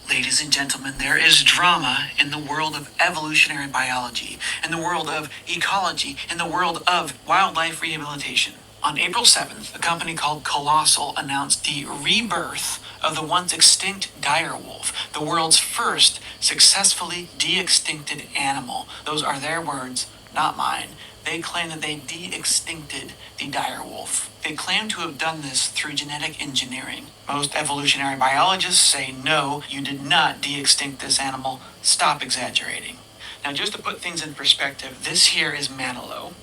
Ladies and gentlemen, there is drama in the world of evolutionary biology, in the world of ecology, in the world of wildlife rehabilitation. On April 7th, a company called Colossal announced the rebirth of the once extinct dire wolf, the world's first successfully de-extincted animal. Those are their words, not mine. They claim that they de-extincted the dire wolf. They claim to have done this through genetic engineering. Most evolutionary biologists say, no, you did not de-extinct this animal. Stop exaggerating. Now, just to put things in perspective, this here is Manilow.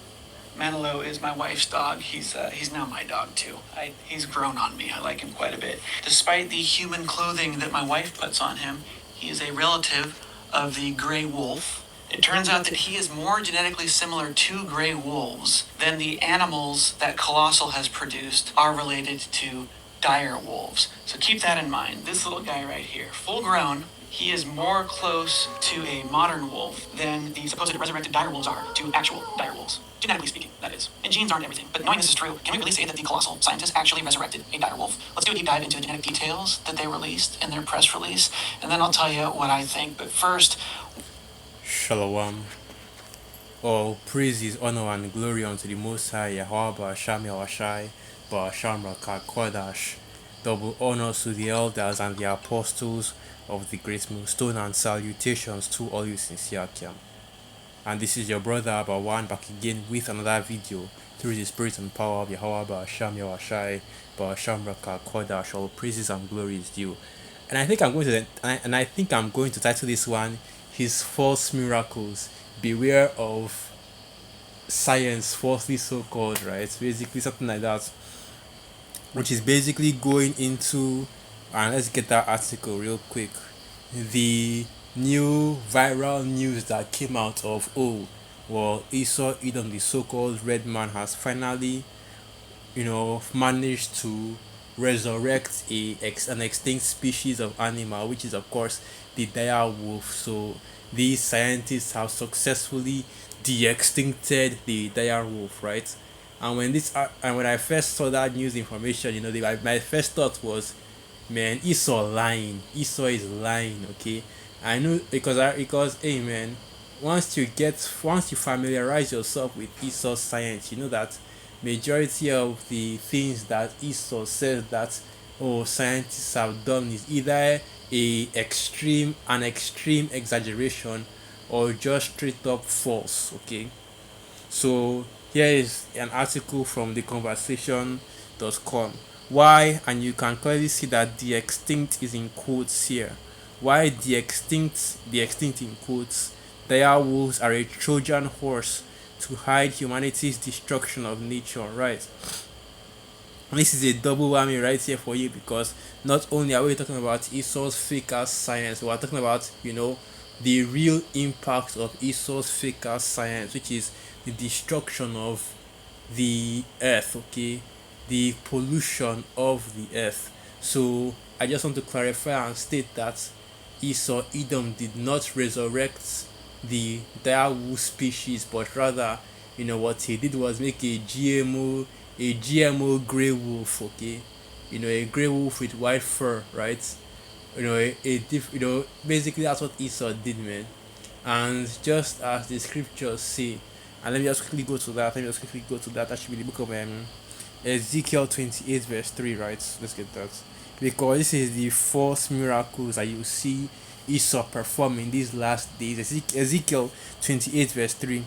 Manilow is my wife's dog. He's now my dog too. He's grown on me. I like him quite a bit. Despite the human clothing that my wife puts on him, he is a relative of the gray wolf. It turns out that he is more genetically similar to gray wolves than the animals that Colossal has produced are related to dire wolves. So keep that in mind. This little guy right here, full grown, he is more close to a modern wolf than the supposed resurrected dire wolves are to actual dire wolves. Genetically speaking, that is. And genes aren't everything. But knowing this is true, can we really say that the Colossal scientists actually resurrected a dire wolf? Let's do a deep dive into the genetic details that they released in their press release, and then I'll tell you what I think. But first, Shalom. All praises, honor, and glory unto the Most High Yahweh Shami Awashai, Shamra Kodash. Double honors to the elders and the apostles of the Great Millstone, and salutations to all you sincere Kiam. And this is your brother Abawan back again with another video through the spirit and power of Yahweh Shami Awashai, Shamra Kodash. All praises and glory is due. And I think I'm going to title this one His False Miracles. Beware of science falsely so called, right? Basically something like that. Which is basically going into, and let's get that article real quick. The new viral news that came out of Esau Edom, the so called red man, has finally managed to resurrect an extinct species of animal, which is of course the dire wolf. So these scientists have successfully de-extincted the dire wolf, right? And when I first saw that news information, my first thought was, man, Esau lying. Esau is lying. Okay, I know because hey man, once you familiarize yourself with Esau's science, you know that majority of the things that Esau says that scientists have done is either an extreme exaggeration or just straight up false. Okay, so here is an article from the conversation.com. Why, and you can clearly see that the extinct is in quotes here. Why the extinct in quotes, dire wolves are a Trojan horse to hide humanity's destruction of nature, right? And this is a double whammy right here for you, because not only are we talking about Esau's fake ass science, we are talking about, the real impact of Esau's fake ass science, which is the destruction of the earth, okay? The pollution of the earth. So I just want to clarify and state that Esau Edom did not resurrect the direwolf species, but rather, what he did was make a GMO grey wolf, okay? A grey wolf with white fur, right? Basically that's what Esau did, man. And just as the scriptures say, and let me just quickly go to that. That should be the book of Ezekiel 28 verse 3, right? Let's get that. Because this is the false miracles that you see Esau perform in these last days. Ezekiel 28 verse 3.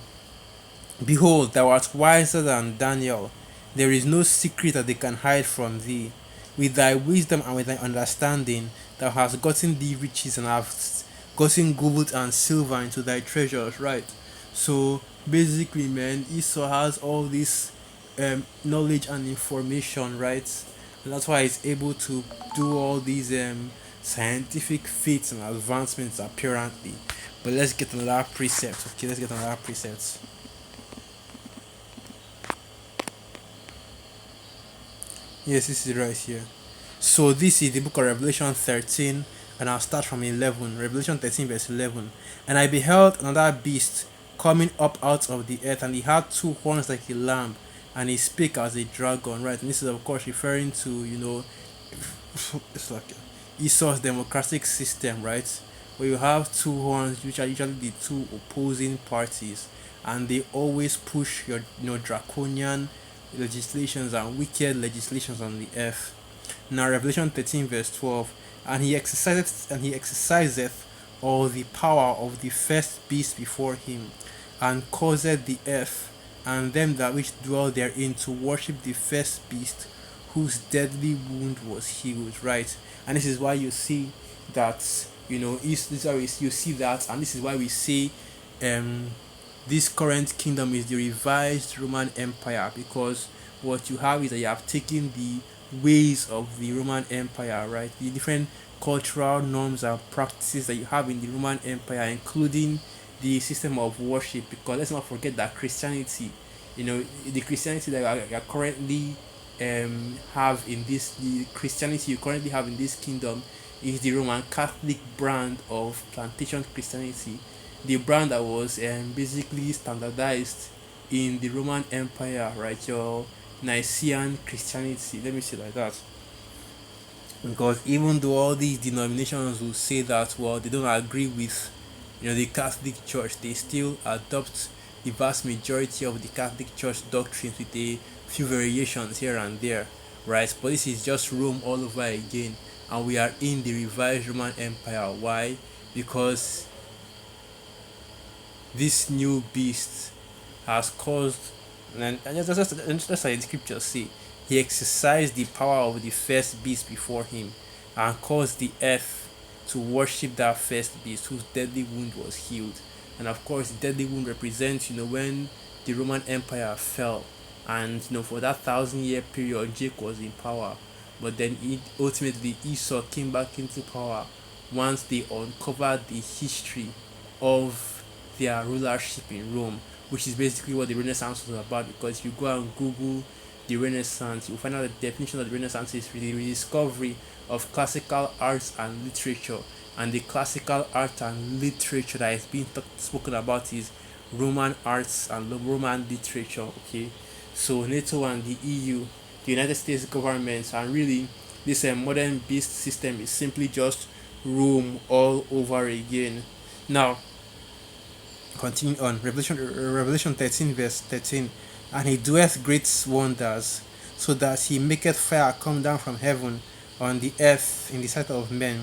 Behold, thou art wiser than Daniel. There is no secret that they can hide from thee. With thy wisdom and with thy understanding, thou hast gotten thee riches and hast gotten gold and silver into thy treasures, right? So basically, man, Esau has all this knowledge and information, right? And that's why he's able to do all these scientific feats and advancements apparently. But let's get another precept. Okay, let's get another precept. Yes, this is right here. So this is the book of Revelation 13, and I'll start from 11. Revelation 13 verse 11. And I beheld another beast coming up out of the earth, and he had two horns like a lamb, and he spake as a dragon, right? And this is of course referring to, it's like Esau's democratic system, right? Where you have two horns, which are usually the two opposing parties, and they always push your draconian legislations and wicked legislations on the earth. Now Revelation 13 verse 12, and he exerciseth all the power of the first beast before him, and caused the earth and them that which dwell therein to worship the first beast, whose deadly wound was healed. Right, and this is why you see that this is why you see that, and this is why we say um this current kingdom is the revised Roman Empire, because what you have is that you have taken the ways of the Roman Empire, right? The different cultural norms and practices that you have in the Roman Empire, including the system of worship. Because let's not forget that Christianity, the Christianity that you currently have in this, the Christianity you currently have in this kingdom is the Roman Catholic brand of plantation Christianity, the brand that was basically standardized in the Roman Empire, right? Your Nicene Christianity, let me say like that. Because even though all these denominations will say that, well, they don't agree with the Catholic Church, they still adopt the vast majority of the Catholic Church doctrines with a few variations here and there, right? But this is just Rome all over again, and we are in the revised Roman Empire. Why? Because this new beast has caused, and just like the scriptures say, he exercised the power of the first beast before him, and caused the earth to worship that first beast, whose deadly wound was healed. And of course, the deadly wound represents, when the Roman Empire fell, and for that 1,000-year period, Jake was in power, but then ultimately Esau came back into power once they uncovered the history of their rulership in Rome, which is basically what the Renaissance was about. Because if you go and Google the Renaissance, you'll find out the definition of the Renaissance is the rediscovery of classical arts and literature. And the classical art and literature that is being spoken about is Roman arts and Roman literature. Okay, so NATO and the EU, the United States government, and really this modern beast system is simply just Rome all over again. Now, continue on. Revelation 13 verse 13, and he doeth great wonders, so that he maketh fire come down from heaven on the earth in the sight of men,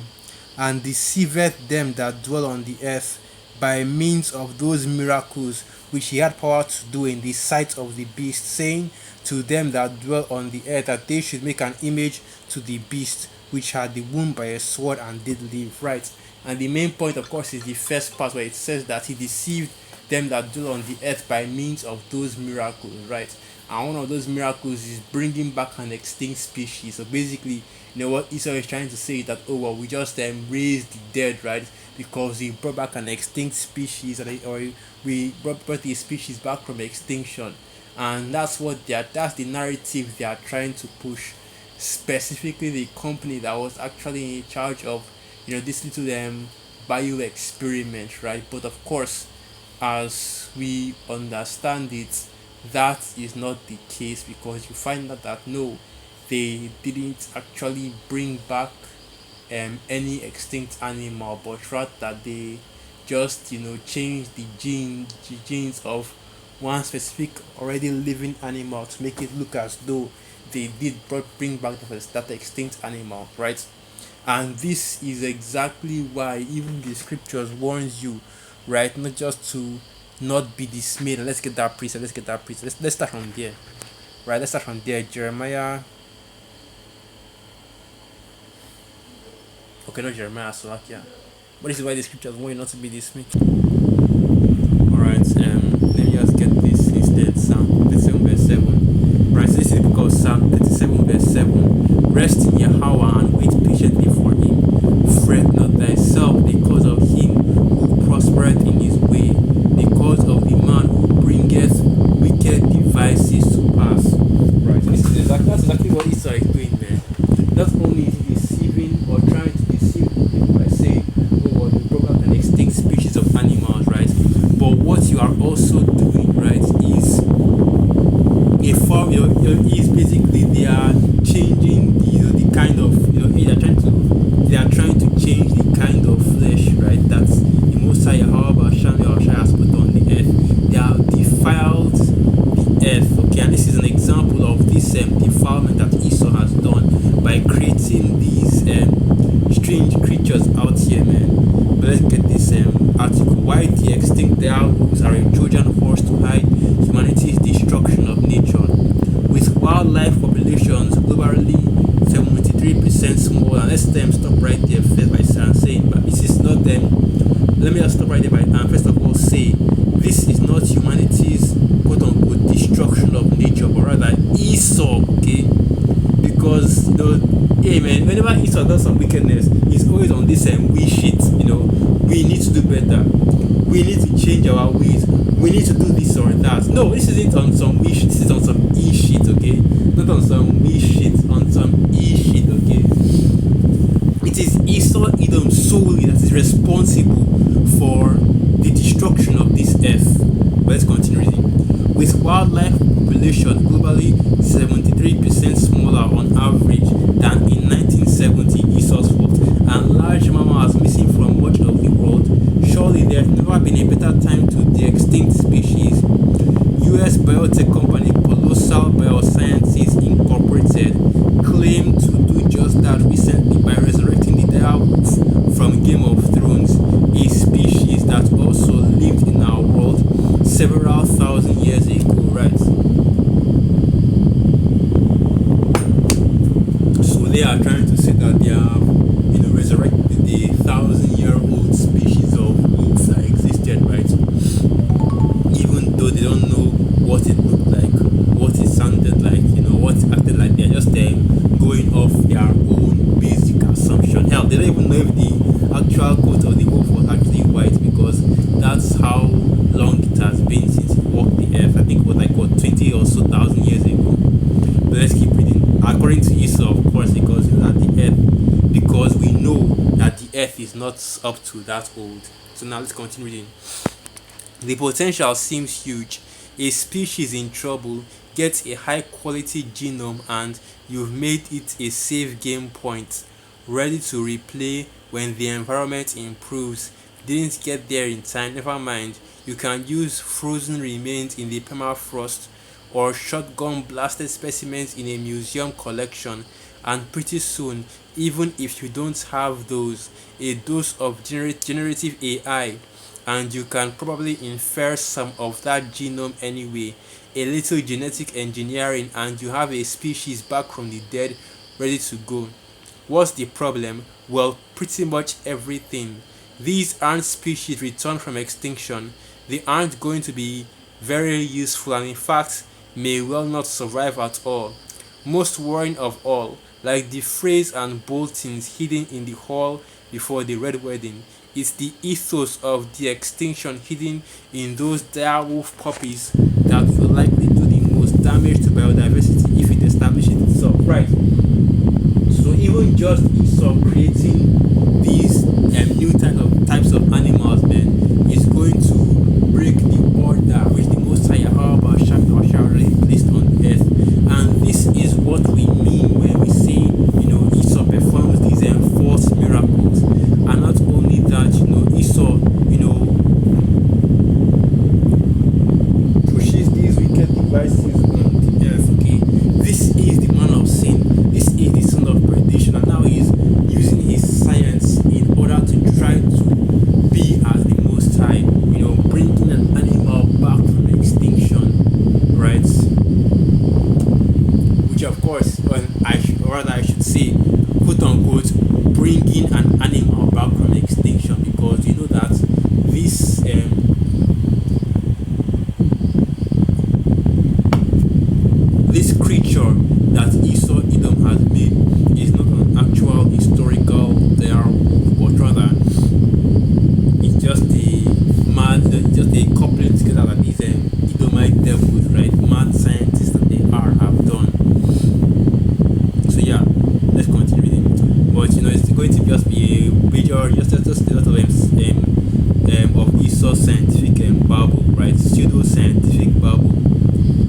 and deceiveth them that dwell on the earth by means of those miracles which he had power to do in the sight of the beast, saying to them that dwell on the earth that they should make an image to the beast, which had the wound by a sword and did live. Right, and the main point, of course, is the first part where it says that he deceived them that dwell on the earth by means of those miracles, right? And one of those miracles is bringing back an extinct species. So basically, what Esau is trying to say is that, oh well, we just raised the dead, right? Because we brought back an extinct species, or we brought the species back from extinction, and that's that's the narrative they are trying to push. Specifically, the company that was actually in charge of this little bio experiment, right? But of course, as we understand it, that is not the case, because you find out that no, they didn't actually bring back any extinct animal, but rather that they just changed the genes of one specific already living animal to make it look as though they did bring back that extinct animal, right? And this is exactly why even the scriptures warns you, right, not just to not be dismayed. Let's get that precept. Let's start from there, right? Let's start from there. Jeremiah. Okay, not Jeremiah, Salakia. But this is why the scriptures warn you not to be dismayed. Alright, let me just get this instead. Psalm 37 verse 7. Right, so this is the book of Psalm 37 verse 7. Rest in Yahweh and wait patiently for him. Fret not thyself because of him who prospereth in his way, because of the man who bringeth wicked devices to pass. Right, so that's exactly what Esau is doing, man. Not only is he deceiving or trying to deceive people by saying, oh, well, you brought back an extinct species of animals, right? But what you are also doing, right, is a form, is basically they are changing the kind of, they are dire wolves are a Trojan horse to hide humanity's destruction of nature. With wildlife populations globally 73% smaller, and let's stop right there first by saying, but this is not them. Let me just stop right there by first of all say this is not humanity's quote unquote destruction of nature, but rather Esau, okay? Because hey man, whenever Esau does some wickedness, he's always on this we shit, we need to do better, we need to change our ways, we need to do this or that. No, this isn't on some we shit, this is on some e shit, okay? Not on some we shit, on some e shit, okay? It is Esau Edom solely that is responsible for the destruction of this earth. But let's continue reading. With wildlife population globally 73% smaller on average than in 1970, Esau's fault, and large mammals missing from much of the world, surely there has never been a better time to de-extinct species. US biotech company Colossal Biosciences Incorporated claimed to do just that recently by resurrecting the dire wolf from Game of Thrones, a species that also lived in our world several thousand years ago, right? So they are trying to say that they have, resurrected the 1,000-year-old species of wolves that existed, right? Even though they don't know what it looked like, what it sounded like, what it acted like. They're just going off their own basic assumption. Hell, they don't even know if the actual coat of the wolf was actually white, because that's how long it has been since it walked the earth. I think it was like 20 or so thousand years ago. But let's keep reading. According to Esau, of course, because we know that the earth is not up to that old. So now let's continue reading. The potential seems huge. A species in trouble gets a high quality genome and you've made it a safe game point, ready to replay when the environment improves. Didn't get there in time, never mind. You can use frozen remains in the permafrost or shotgun blasted specimens in a museum collection, and pretty soon, even if you don't have those, a dose of generative AI, and you can probably infer some of that genome anyway. A little genetic engineering and you have a species back from the dead ready to go. What's the problem? Well, pretty much everything. These aren't species returned from extinction. They aren't going to be very useful, and in fact may well not survive at all. Most worrying of all, like the phrase and boltings hidden in the hall before the red wedding, it's the ethos of the extinction hidden in those dire wolf puppies that will likely do the most damage to biodiversity if it establishes itself, right? So even just Esau creating these new types of animals, man, is going to break the order which the Most High Yahweh already placed on the earth. And this is what we mean when we say, Esau performs these false miracles. And not only that, Esau, pushes these wicked devices on the earth, okay? This is the man of sin. This is the son of perdition. And now he's using his science in order to try to be as the Most High, bringing an animal back from extinction, right? Which of course, I should say, quote unquote, bringing an animal back from extinction, because you know that this this creature that Esau Edom has made is not an actual historical there, but rather it's just a coupling together that these Edomite devils, right, mad scientists that they have done. So yeah, let's continue reading. But it's going to just be a major, just a lot of Esau's scientific babble, right? Pseudo scientific babble.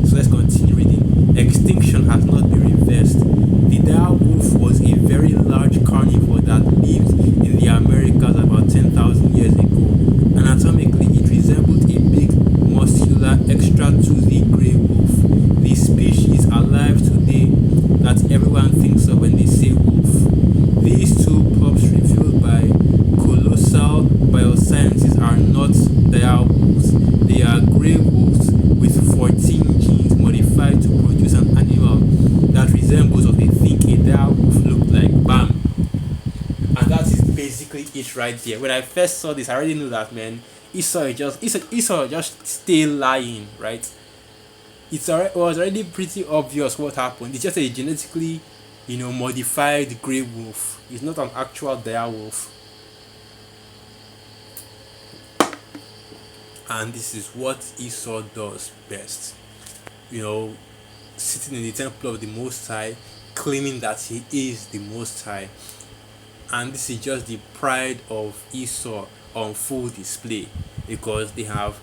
So let's continue reading. Extinction has not been reversed. The dire wolf was a very large carnivore that lived in the Americas about 10,000 years ago. Anatomically, it resembled a big, muscular, extra-toothy grey wolf, the species alive today that everyone thinks of when they say wolf. These two pups revealed by Colossal Biosciences are not dire wolves. they are grey wolves with 14 genes modified to produce an animal that resembles what they think a dire wolf looked like. Bam. And that is basically it right there. When I first saw this, I already knew that, man. Esau just still lying, right? It was already pretty obvious what happened. It's just a genetically, modified grey wolf. It's not an actual dire wolf. And this is what Esau does best. You know, sitting in the temple of the Most High, claiming that he is the Most High. And this is just the pride of Esau on full display, because they have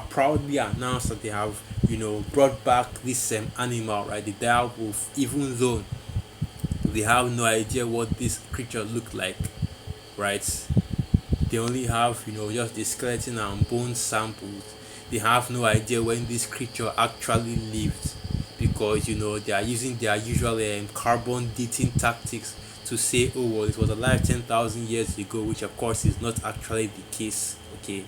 proudly announced that they have, brought back this animal, right, the dire wolf, even though they have no idea what this creature looked like, right? They only have, just the skeleton and bone samples. They have no idea when this creature actually lived, because they are using their usual carbon dating tactics to say, oh well, it was alive 10,000 years ago, which of course is not actually the case, okay?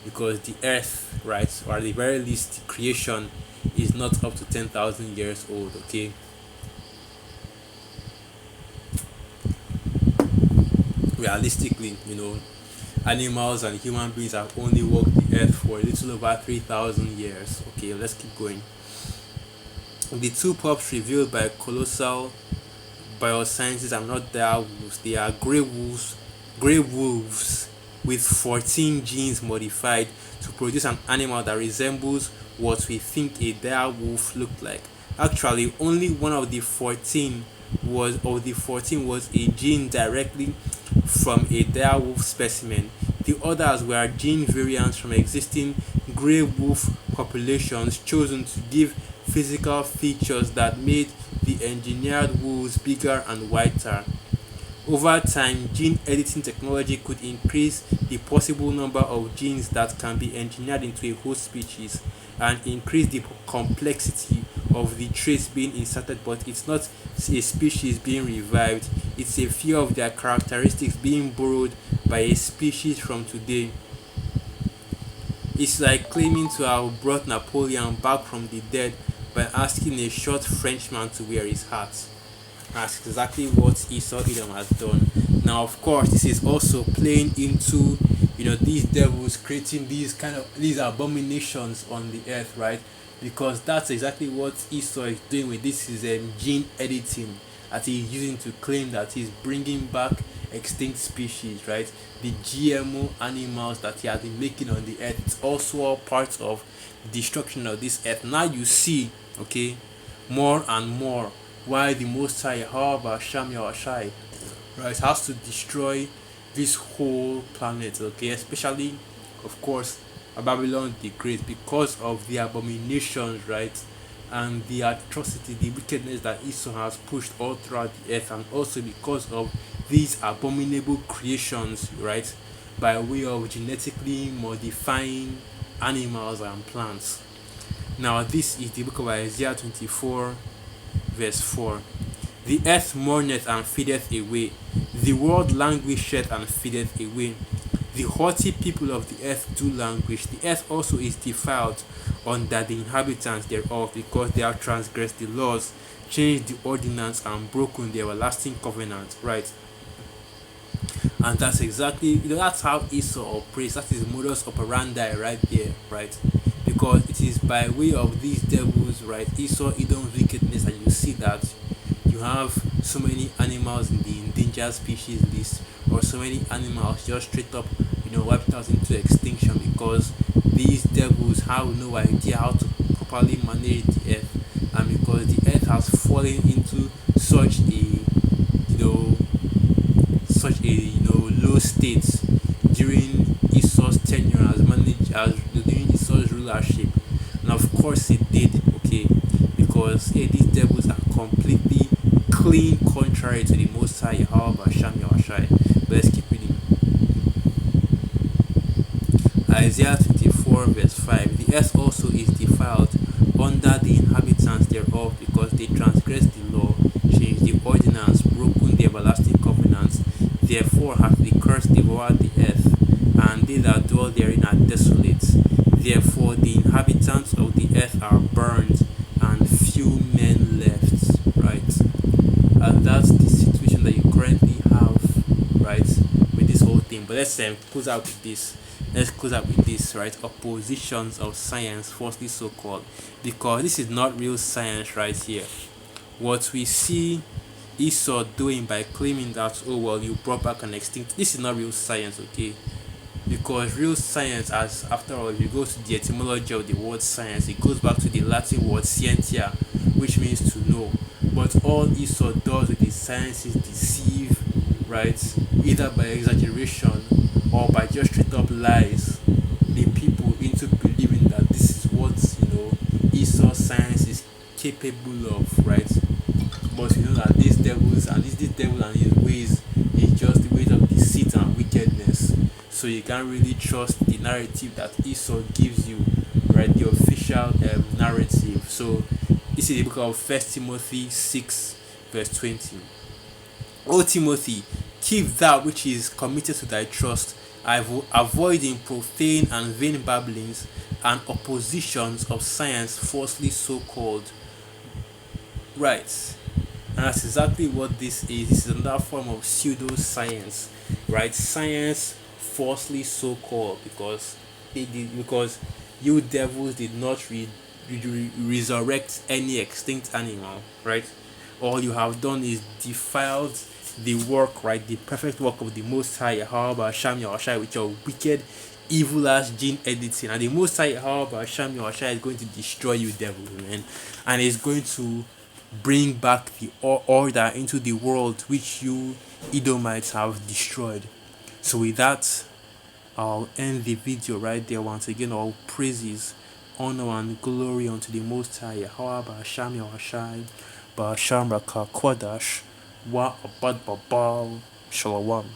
Because the earth, right, or at the very least the creation, is not up to 10,000 years old, okay? Realistically, animals and human beings have only walked the earth for a little over 3,000 years. Okay, let's keep going. The two pups revealed by Colossal Biosciences are not dire wolves. They are grey wolves with 14 genes modified to produce an animal that resembles what we think a dire wolf looked like. Actually, only one of the 14 was a gene directly from a dire wolf specimen. The others were gene variants from existing grey wolf populations chosen to give physical features that made the engineered wolves bigger and whiter. Over time, gene editing technology could increase the possible number of genes that can be engineered into a host species and increase the complexity of the traits being inserted, but it's not a species being revived, it's a few of their characteristics being borrowed by a species from today. It's like claiming to have brought Napoleon back from the dead by asking a short Frenchman to wear his hat. That's exactly what Esau Edom has done. Now, of course, this is also playing into, these devils creating these abominations on the earth, right? Because that's exactly what Esau is doing with this is gene editing that he's using to claim that he's bringing back extinct species, right? The GMO animals that he has been making on the earth, it's also all part of destruction of this earth. Now you see, okay, more and more why the Most High, however, Sham Yawashai, right, has to destroy this whole planet, okay, especially, of course, Babylon the Great, because of the abominations, right, and the atrocity, the wickedness that Esau has pushed all throughout the earth, and also because of these abominable creations, right, by way of genetically modifying animals and plants. Now, this is the book of Isaiah 24, verse 4. The earth mourneth and fadeth away, the world languisheth and fadeth away. The haughty people of the earth do languish. The earth also is defiled under the inhabitants thereof, because they have transgressed the laws, changed the ordinance, and broken the everlasting covenant. Right? And that's exactly, that's how Esau operates. That is modus operandi right there, right? Because it is by way of these devils, right, Esau Edom's wickedness, and you see that you have so many animals in the endangered species list, or so many animals just straight up, wiped out into extinction, because these devils have no idea how to properly manage the earth, and because the earth has fallen into such a low state during Esau's tenure during Esau's rulership. And of course it did, okay, because these devils are completely clean contrary to the Most High, however, Sham Yawashai. But let's keep reading. Isaiah 24, verse 5. The earth also is defiled under the inhabitants thereof, because they transgressed the law, changed the ordinance, broken the everlasting covenants. Therefore hath the curse devoured the earth, and they that dwell therein are desolate. Therefore, the inhabitants of the earth are burned, and few men left. Right, and that's the situation that you currently have, right, with this whole thing. But let's close out with this. Let's close out with this, right? Oppositions of science, falsely so called, because this is not real science right here. What we see Esau doing by claiming that, oh well, you brought back an extinct, this is not real science, okay? Because real science, as after all, if you go to the etymology of the word science, it goes back to the Latin word scientia, which means to know. But all Esau does with his science is deceive, right? Either by exaggeration or by just straight up lies, the people into believing that this is what, Esau science is capable of, right? But you know that these devils and this devil and his ways is just the ways of deceit and wickedness. So you can't really trust the narrative that Esau gives you, right? The official narrative. So this is the book of First Timothy 6, verse 20. O Timothy, keep that which is committed to thy trust, avoiding profane and vain babblings and oppositions of science falsely so called. Right. And that's exactly what this is. This is another form of pseudoscience, right? Science falsely so called because because you devils did not resurrect any extinct animal, right? All you have done is defiled the work, right? The perfect work of the Most High, however, Sham Yahushai, with your wicked, evil ass gene editing. And the Most High, however, Sham Yahushai is going to destroy you, devils, man. And it's going to bring back the order into the world which you Edomites have destroyed. So with that, I'll end the video right there. Once again, all praises, honor and glory unto the Most High Yahweh Ba'asham Yahweh Ba'asham Raka Kwadash Wa Abad Babal Shalom.